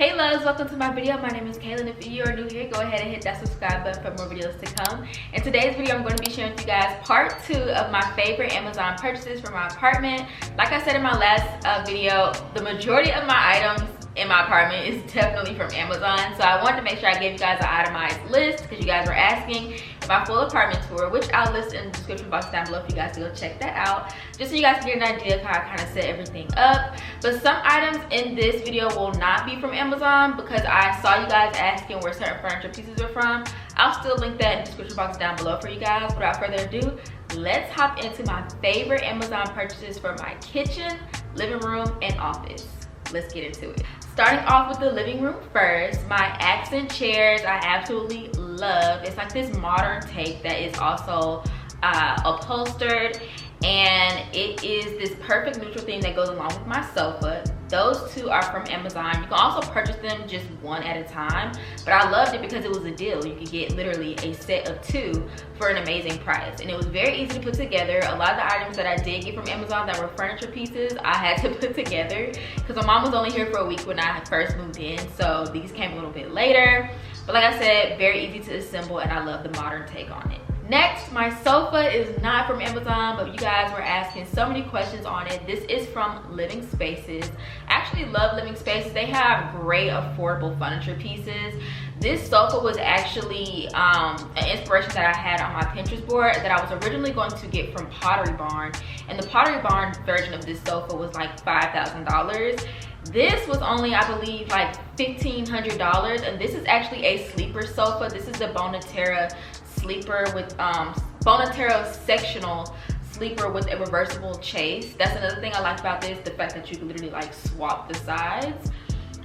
Hey loves, welcome to my video. My name is Kaela, and if you are new here, go ahead and hit that subscribe button for more videos to come. In today's video, I'm going to be sharing with you guys part 2 of my favorite Amazon purchases for my apartment. Like I said in my last video, the majority of my items in my apartment is definitely from Amazon, so I wanted to make sure I gave you guys an itemized list because you guys were asking my full apartment tour, which I'll list in the description box down below for you guys to go check that out, just so you guys can get an idea of how I kind of set everything up. But some items in this video will not be from Amazon because I saw you guys asking where certain furniture pieces are from. I'll still link that in the description box down below for you guys. Without further ado, let's hop into my favorite Amazon purchases for my kitchen, living room, and office. Let's get into it. Starting off with the living room first, my accent chairs I absolutely love. It's like this modern take that is also upholstered, and it is this perfect neutral theme that goes along with my sofa. Those two are from Amazon. You can also purchase them just one at a time, but I loved it because it was a deal. You could get literally a set of 2 for an amazing price, and it was very easy to put together. A lot of the items that I did get from Amazon that were furniture pieces, I had to put together because my mom was only here for a week when I first moved in, so these came a little bit later. But like I said, very easy to assemble, and I love the modern take on it. Next, my sofa is not from Amazon, but you guys were asking so many questions on it. This is from Living Spaces. I actually love Living Spaces. They have great affordable furniture pieces. This sofa was actually an inspiration that I had on my Pinterest board that I was originally going to get from Pottery Barn, and the Pottery Barn version of this sofa was like $5,000. This was only, I believe, like $1,500, and this is actually a sleeper sofa. This is the Bonatera sleeper with Bonatera sectional sleeper with a reversible chase. That's another thing I like about this, the fact that you can literally like swap the sides.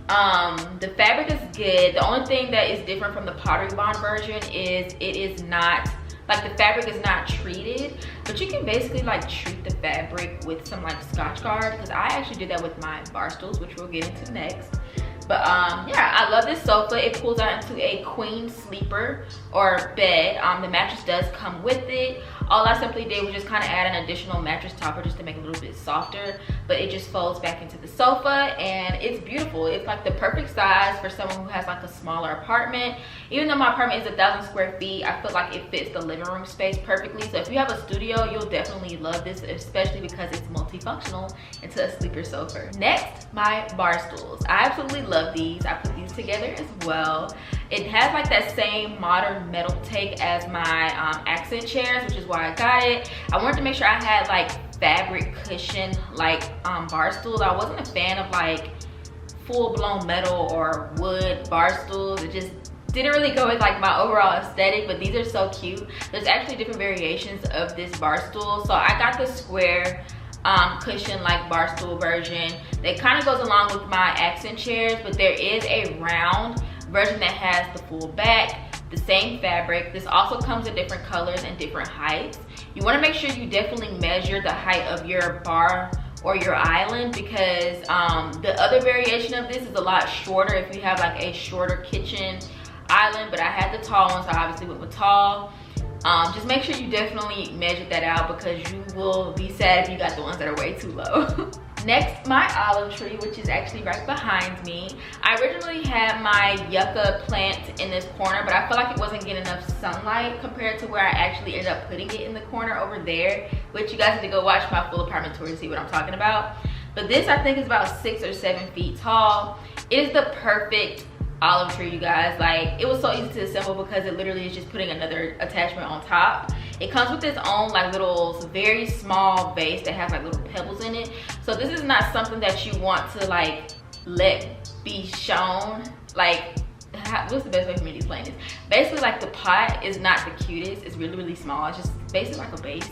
The fabric is good. The only thing that is different from the Pottery Barn version is it is not, like, the fabric is not treated, but you can basically like treat the fabric with some like Scotch Guard, because I actually did that with my bar stools, which we'll get into next. But yeah, I love this sofa. It pulls out into a queen sleeper or bed. The mattress does come with it. All I simply did was just kind of add an additional mattress topper just to make it a little bit softer, but it just folds back into the sofa, and it's beautiful. It's like the perfect size for someone who has like a smaller apartment. Even though my apartment is 1,000 square feet, I feel like it fits the living room space perfectly. So if you have a studio, you'll definitely love this, especially because it's multifunctional into a sleeper sofa. Next, my bar stools. I absolutely love these. I put these together as well. It has like that same modern metal take as my accent chairs, which is why I got it. I wanted to make sure I had like fabric cushion like bar stools. I wasn't a fan of like full-blown metal or wood bar stools. It just didn't really go with like my overall aesthetic, but these are so cute. There's actually different variations of this bar stool. So I got the square cushion like bar stool version that kind of goes along with my accent chairs, but there is a round version that has the full back, the same fabric. This also comes in different colors and different heights. You want to make sure you definitely measure the height of your bar or your island, because the other variation of this is a lot shorter if you have like a shorter kitchen island, but I had the tall one, so I obviously went with tall. Just make sure you definitely measure that out, because you will be sad if you got the ones that are way too low. Next, my olive tree, which is actually right behind me. I originally had my yucca plant in this corner, but I feel like it wasn't getting enough sunlight compared to where I actually ended up putting it in the corner over there, which you guys need to go watch my full apartment tour to see what I'm talking about. But this, I think, is about 6 or 7 feet tall. It is the perfect olive tree, you guys. Like, it was so easy to assemble because it literally is just putting another attachment on top. It comes with its own like little very small base that has like little pebbles in it. So this is not something that you want to like let be shown. Like, what's the best way for me to explain this? Basically, like, the pot is not the cutest. It's really, really small. It's just basically like a base.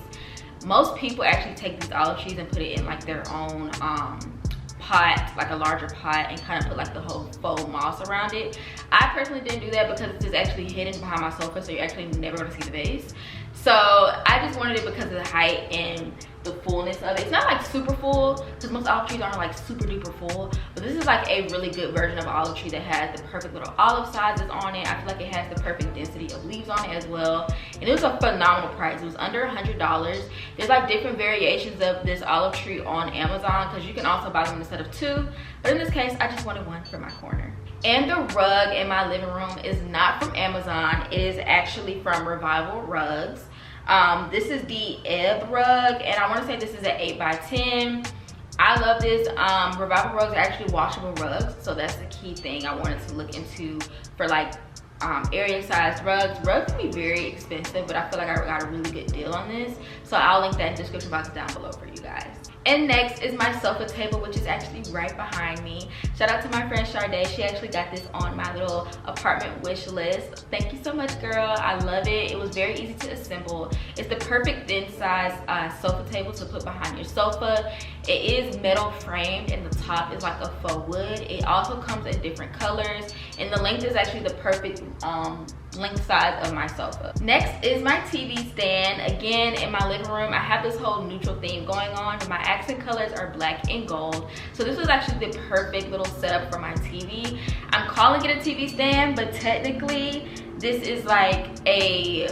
Most people actually take these olive trees and put it in like their own pot, like a larger pot, and kind of put like the whole faux moss around it. I personally didn't do that because it's actually hidden behind my sofa, so you're actually never going to see the base. So I just wanted it because of the height and the fullness of it. It's not like super full, because most olive trees aren't like super duper full, but this is like a really good version of olive tree that has the perfect little olive sizes on it. I feel like it has the perfect density of leaves on it as well, and it was a phenomenal price. It was under $100. There's like different variations of this olive tree on Amazon, because you can also buy them in a set of 2, but in this case I just wanted one for my corner. And the rug in my living room is not from Amazon. It is actually from Revival Rugs. This is the Ebb rug, and I want to say this is an 8x10. I love this. Revival Rugs are actually washable rugs, so that's the key thing I wanted to look into for like area sized rugs. Rugs can be very expensive, but I feel like I got a really good deal on this, so I'll link that in the description box down below for you guys. And next is my sofa table, which is actually right behind me. Shout out to my friend Sade. She actually got this on my little apartment wish list. Thank you so much, girl. I love it. It was very easy to assemble. It's the perfect thin size sofa table to put behind your sofa. It is metal framed, and the top is like a faux wood. It also comes in different colors, and the length is actually the perfect length size of my sofa. Next is my TV stand. Again, in my living room, I have this whole neutral theme going on. My accent colors are black and gold, so this was actually the perfect little setup for my TV. I'm calling it a TV stand, but technically this is like a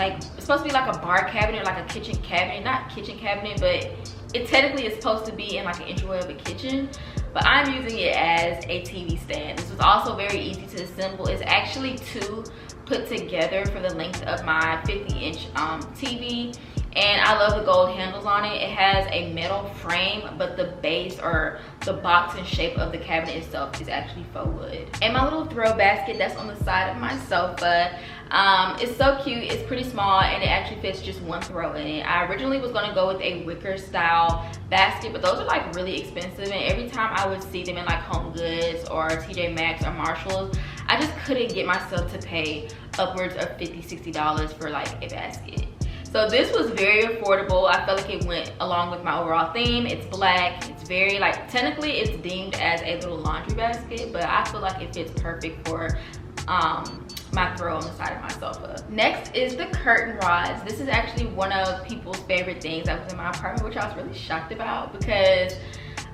it's supposed to be like a bar cabinet or like a kitchen cabinet. Not kitchen cabinet, but it technically is supposed to be in like an entryway of a kitchen, but I'm using it as a TV stand. This was also very easy to assemble. It's actually two put together for the length of my 50-inch TV, and I love the gold handles on it. It has a metal frame, but the base or the box and shape of the cabinet itself is actually faux wood. And my little throw basket that's on the side of my sofa, it's so cute. It's pretty small, and it actually fits just one throw in it. I originally was gonna go with a wicker style basket, but those are like really expensive, and every time I would see them in like Home Goods or TJ Maxx or Marshalls, I just couldn't get myself to pay upwards of $50–$60 for like a basket. So this was very affordable. I felt like it went along with my overall theme. It's black. It's very like, technically it's deemed as a little laundry basket, but I feel like it fits perfect for my throw on the side of my sofa. Next is the curtain rods. This is actually one of people's favorite things that was in my apartment, which I was really shocked about because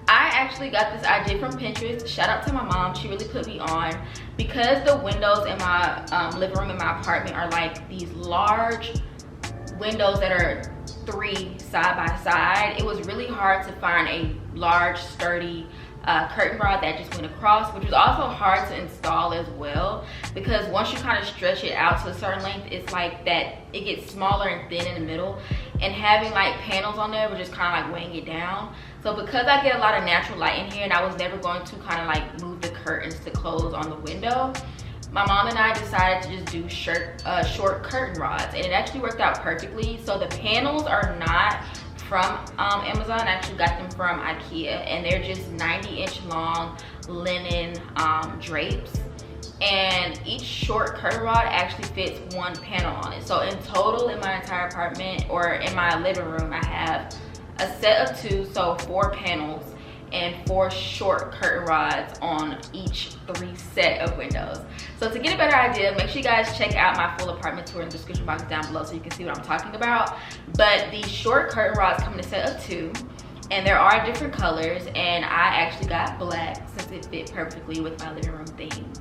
I actually got this idea from Pinterest. Shout out to my mom. She really put me on, because the windows in my living room in my apartment are like these large windows that are 3 side by side. It was really hard to find a large sturdy curtain rod that just went across, which was also hard to install as well, because once you kind of stretch it out to a certain length, it's like that it gets smaller and thin in the middle, and having like panels on there was just kind of like weighing it down. So because I get a lot of natural light in here, and I was never going to kind of like move the curtains to close on the window, my mom and I decided to just do short curtain rods, and it actually worked out perfectly. So the panels are not from Amazon. I actually got them from IKEA, and they're just 90-inch long linen drapes, and each short curtain rod actually fits one panel on it. So in total, in my entire apartment or in my living room, I have a set of 2, so 4 panels and 4 short curtain rods on each 3 set of windows. So to get a better idea, make sure you guys check out my full apartment tour in the description box down below so you can see what I'm talking about. But these short curtain rods come in a set of 2, and there are different colors, and I actually got black since it fit perfectly with my living room theme.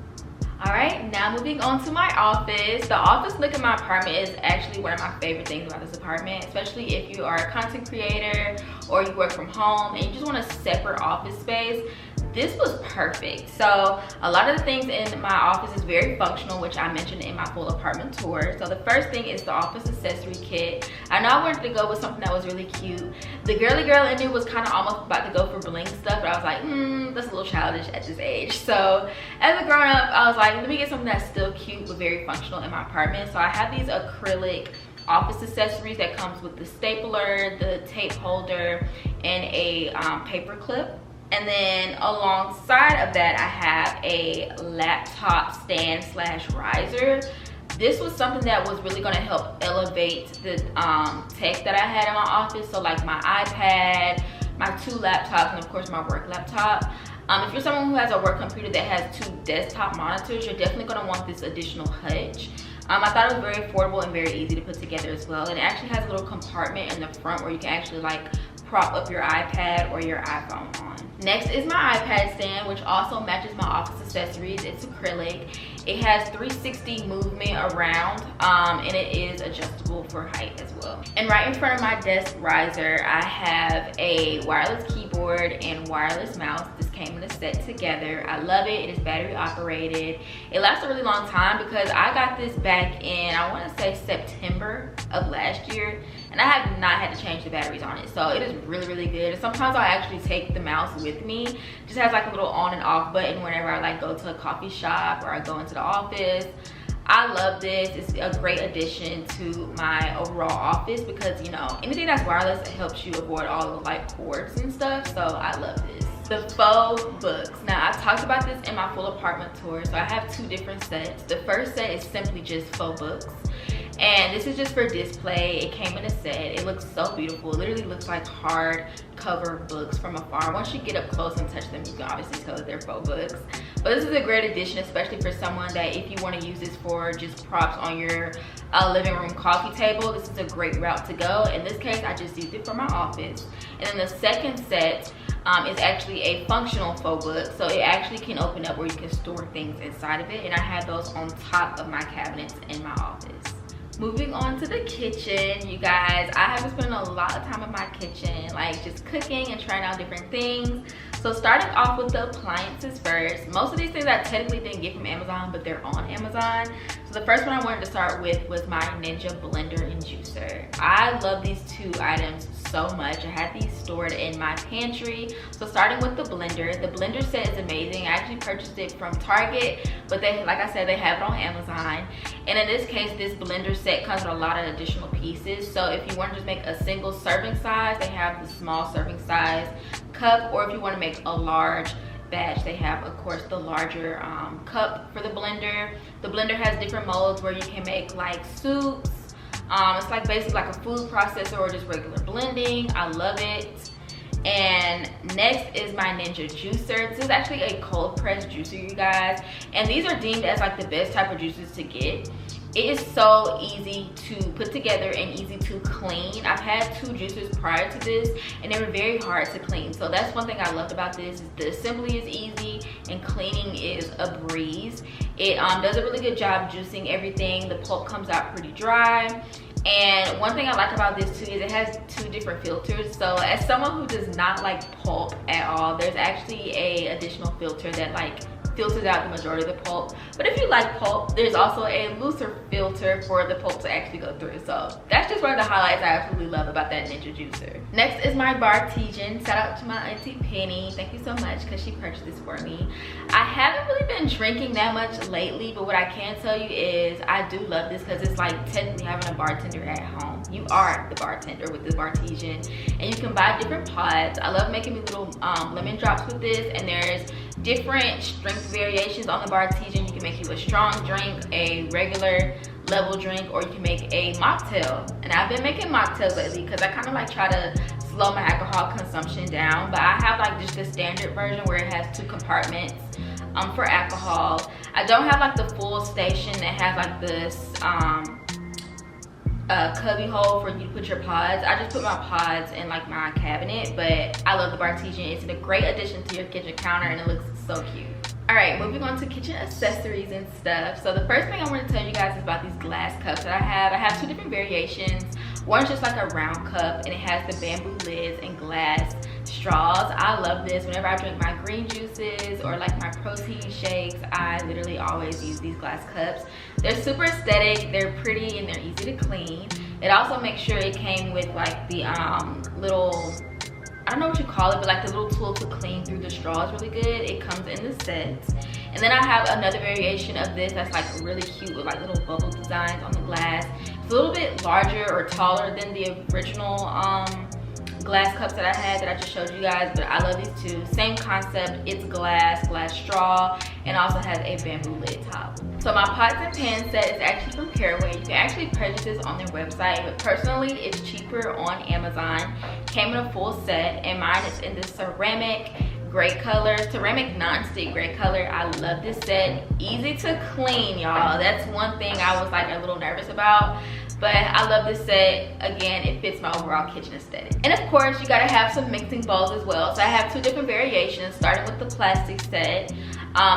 Alright, now moving on to my office. The office look in my apartment is actually one of my favorite things about this apartment, especially if you are a content creator or you work from home and you just want a separate office space. This was perfect. So a lot of the things in my office is very functional, which I mentioned in my full apartment tour. So the first thing is the office accessory kit. I know I wanted to go with something that was really cute. The girly girl in it was kind of almost about to go for bling stuff, but I was like, that's a little childish at this age. So as a grown up, I was like, let me get something that's still cute but very functional in my apartment. So I have these acrylic office accessories that comes with the stapler, the tape holder, and a paper clip. And then alongside of that, I have a laptop stand slash riser. This was something that was really going to help elevate the tech that I had in my office. So like my iPad, my 2 laptops, and of course my work laptop. If you're someone who has a work computer that has 2 desktop monitors, you're definitely going to want this additional hutch. I thought it was very affordable and very easy to put together as well. And it actually has a little compartment in the front where you can actually like prop up your iPad or your iPhone on. Next is my iPad stand, which also matches my office accessories. It's acrylic. It has 360 movement around, and it is adjustable for height as well. And right in front of my desk riser, I have a wireless keyboard trackboard and wireless mouse. This came in a set together. I love it. It is battery operated. It lasts a really long time because I got this back in, I want to say September of last year, and I have not had to change the batteries on it. So it is really, really good. And sometimes I'll actually take the mouse with me. It just has like a little on and off button whenever I like go to a coffee shop or I go into the office. I love this. It's a great addition to my overall office because, you know, anything that's wireless, it helps you avoid all the like cords and stuff. So I love this. The faux books. Now, I talked about this in my full apartment tour. So I have 2 different sets. The first set is simply just faux books. And this is just for display. It came in a set. It looks so beautiful. It literally looks like hard cover books from afar. Once you get up close and touch them, you can obviously tell that they're faux books. But this is a great addition, especially for someone that if you want to use this for just props on your living room coffee table, this is a great route to go. In this case, I just used it for my office. And then the second set is actually a functional faux book. So it actually can open up where you can store things inside of it. And I have those on top of my cabinets in my office. Moving on to the kitchen, you guys, I have been spending a lot of time in my kitchen, like just cooking and trying out different things. So starting off with the appliances first, most of these things I technically didn't get from Amazon, but they're on Amazon. So the first one I wanted to start with was my Ninja blender and juicer. I love these 2 items so much. I had these stored in my pantry. So starting with the blender set is amazing. I actually purchased it from Target, but they, like I said, they have it on Amazon. And in this case, this blender set comes with a lot of additional pieces. So if you want to just make a single serving size, they have the small serving size cup, or if you want to make a large batch, they have, of course, the larger cup for the blender. The blender has different modes where you can make like soups. It's like basically like a food processor or just regular blending. I love it. And next is my Ninja juicer. This is actually a cold press juicer, you guys, and these are deemed as like the best type of juices to get. It is so easy to put together and easy to clean. I've had 2 juicers prior to this and they were very hard to clean. So that's one thing I loved about this, is the assembly is easy and cleaning is a breeze. It does a really good job juicing everything. The pulp comes out pretty dry. And one thing I like about this too is it has 2 different filters. So as someone who does not like pulp at all, there's actually a additional filter that like filters out the majority of the pulp. But if you like pulp, there's also a looser filter for the pulp to actually go through. So that's just one of the highlights I absolutely love about that Ninja juicer. Next is my Bartesian. Shout out to my auntie Penny. Thank you so much because she purchased this for me. I haven't really been drinking that much lately, but what I can tell you is I do love this because it's like technically having a bartender at home. You are the bartender with the Bartesian, and you can buy different pods. I love making me little lemon drops with this, and there's different strength variations on the Bartesian. You can make you a strong drink, a regular level drink, or you can make a mocktail. And I've been making mocktails lately because I kind of like try to slow my alcohol consumption down. But I have like just the standard version where it has 2 compartments for alcohol. I don't have like the full station that has like this cubby hole for you to put your pods. I just put my pods in like my cabinet, but I love the Bartesian. It's a great addition to your kitchen counter and it looks so cute. All right, moving on to kitchen accessories and stuff. So the first thing I want to tell you guys is about these glass cups that I have. I have 2 different variations. One's just like a round cup and it has the bamboo lids and glass straws. I love this. Whenever I drink my green juices or like my protein shakes, I literally always use these glass cups. They're super aesthetic, they're pretty, and they're easy to clean. It also makes sure it came with like the little, I don't know what you call it, but like the little tool to clean through the straws really good. It comes in the set. And then I have another variation of this that's like really cute with like little bubble designs on the glass. It's a little bit larger or taller than the original glass cups that I had that I just showed you guys, but I love these 2. Same concept, it's glass straw, and also has a bamboo lid top. So my pots and pans set is actually from Caraway. You can actually purchase this on their website, but personally it's cheaper on Amazon. Came in a full set, and mine is in this ceramic gray color, ceramic non-stick gray color. I love this set. Easy to clean, y'all. That's one thing I was like a little nervous about, but I love this set. Again, it fits my overall kitchen aesthetic. And of course, you gotta have some mixing bowls as well. So I have 2 different variations, starting with the plastic set.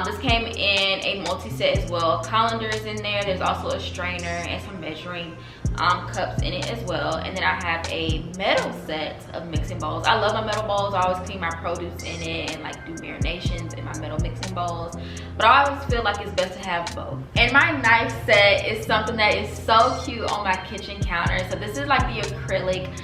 This came in a multi-set as well. Colander is in there. There's also a strainer and some measuring cups in it as well. And then I have a metal set of mixing bowls. I love my metal bowls. I always clean my produce in it and like do marinations in my metal mixing bowls. But I always feel like it's best to have both. And my knife set is something that is so cute on my kitchen counter. So this is like the acrylic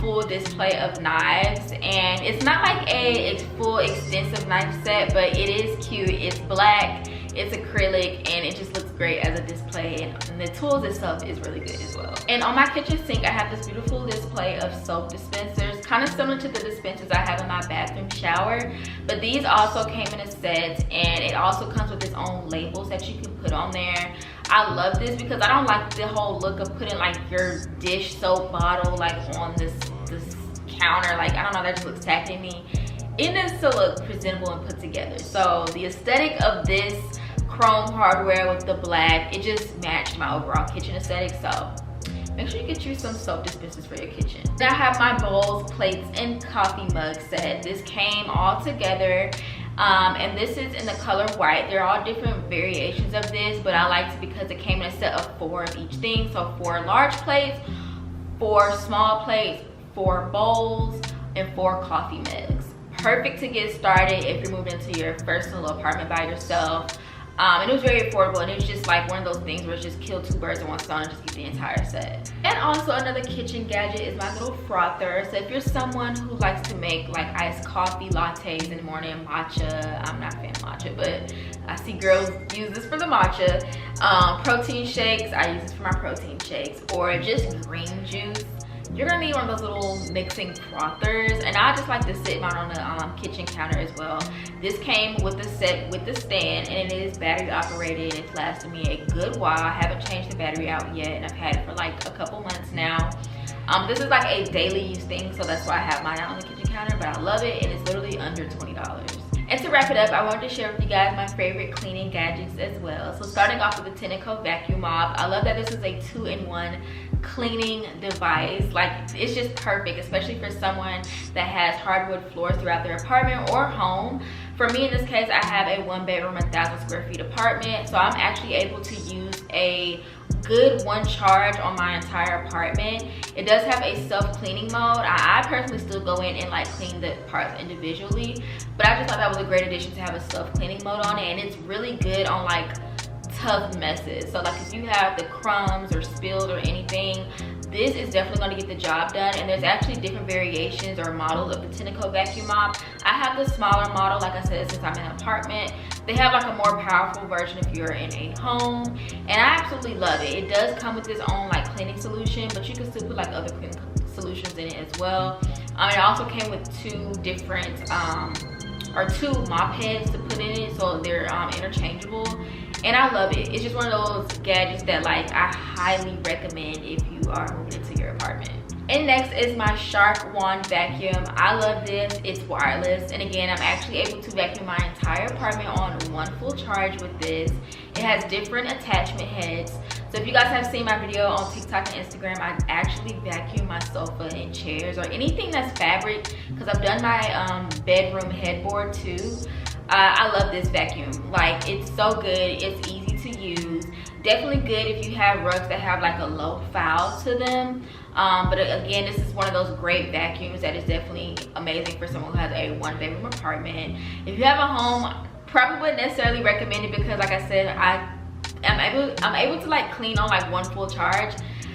full display of knives, and it's not like a full extensive knife set, but it is cute. It's black, it's acrylic, and it just looks great as a display, and the tools itself is really good as well. And on my kitchen sink I have this beautiful display of soap dispensers, kind of similar to the dispensers I have in my bathroom shower, but these also came in a set, and it also comes with its own labels that you can put on there. I love this because I don't like the whole look of putting like your dish soap bottle like on this counter. Like, I don't know, that just looks tacky to me. It needs to look presentable and put together. So the aesthetic of this chrome hardware with the black, it just matched my overall kitchen aesthetic. So make sure you get you some soap dispensers for your kitchen. Then I have my bowls, plates, and coffee mug set. This came all together. And this is in the color white. There are all different variations of this, but I liked it because it came in a set of 4 of each thing. So 4 large plates, 4 small plates, 4 bowls, and 4 coffee mugs. Perfect to get started if you're moving into your first little apartment by yourself. And it was very affordable, and it was just like one of those things where it's just kill 2 birds with 1 stone and just get the entire set. And also another kitchen gadget is my little frother. So if you're someone who likes to make like iced coffee lattes in the morning, matcha, I'm not a fan of matcha, but I see girls use this for the matcha. Protein shakes, I use this for my protein shakes, or just green juice. You're gonna need one of those little mixing frothers, and I just like to sit mine on the kitchen counter as well. This came with the set with the stand, and it is battery operated. It's lasted me a good while. I haven't changed the battery out yet, and I've had it for like a couple months now. This is like a daily use thing, so that's why I have mine out on the kitchen counter, but I love it, and it's literally under $20. And to wrap it up, I wanted to share with you guys my favorite cleaning gadgets as well. So starting off with the Decor vacuum mop. I love that this is a 2-in-1 cleaning device. Like, it's just perfect, especially for someone that has hardwood floors throughout their apartment or home. For me, in this case, I have a 1-bedroom, 1,000 square feet apartment, so I'm actually able to use a good 1 charge on my entire apartment. It does have a self-cleaning mode. I personally still go in and like clean the parts individually, but I just thought that was a great addition to have a self-cleaning mode on it, and it's really good on like tough messes. So like if you have the crumbs or spills or anything, this is definitely going to get the job done. And there's actually different variations or models of the Decor vacuum mop. I have the smaller model, like I said, since I'm in an apartment. They have like a more powerful version if you're in a home, and I absolutely love it. It does come with its own like cleaning solution, but you can still put like other cleaning solutions in it as well. It also came with 2 different or 2 mop heads to put in it, so they're interchangeable, and I love it. It's just one of those gadgets that like I highly recommend if you are moving into your apartment. And next is my Shark wand vacuum. I love this. It's wireless, and again, I'm actually able to vacuum my entire apartment on 1 full charge with this. It has different attachment heads. So if you guys have seen my video on TikTok and Instagram, I actually vacuum my sofa and chairs or anything that's fabric, because I've done my bedroom headboard too. I love this vacuum. Like, it's so good. It's easy to use. Definitely good if you have rugs that have like a low foul to them. But again, this is one of those great vacuums that is definitely amazing for someone who has a 1-bedroom apartment. If you have a home, probably wouldn't necessarily recommend it, because like I said, I'm able to like clean on like 1 full charge.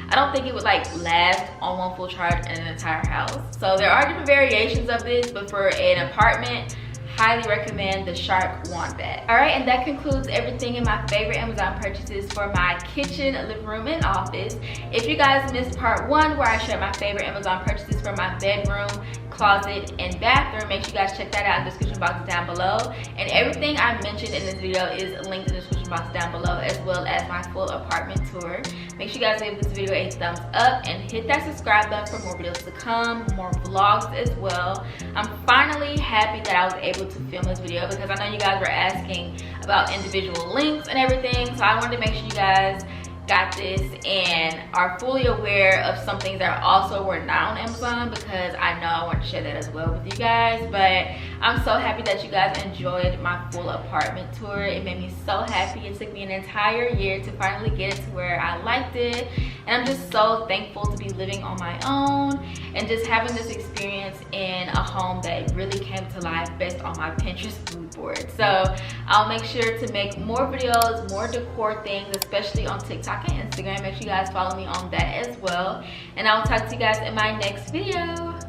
I don't think it would like last on 1 full charge in an entire house. So there are different variations of this, but for an apartment, highly recommend the Shark wand vac. Alright, and that concludes everything in my favorite Amazon purchases for my kitchen, living room, and office. If you guys missed part 1 where I shared my favorite Amazon purchases for my bedroom, closet, and bathroom, make sure you guys check that out in the description box down below. And everything I mentioned in this video is linked in the description box down below, as well as my full apartment tour. Make sure you guys give this video a thumbs up and hit that subscribe button for more videos to come, more vlogs as well. I'm finally happy that I was able to film this video, because I know you guys were asking about individual links and everything, so I wanted to make sure you guys got this and are fully aware of some things that also were not on Amazon, because I know I want to share that as well with you guys. But I'm so happy that you guys enjoyed my full apartment tour. It made me so happy. It took me an entire year to finally get it to where I liked it, and I'm just so thankful to be living on my own and just having this experience in a home that really came to life based on my Pinterest mood board. So I'll make sure to make more videos, more decor things, especially on TikTok and Instagram. Make sure you guys follow me on that as well, and I'll talk to you guys in my next video.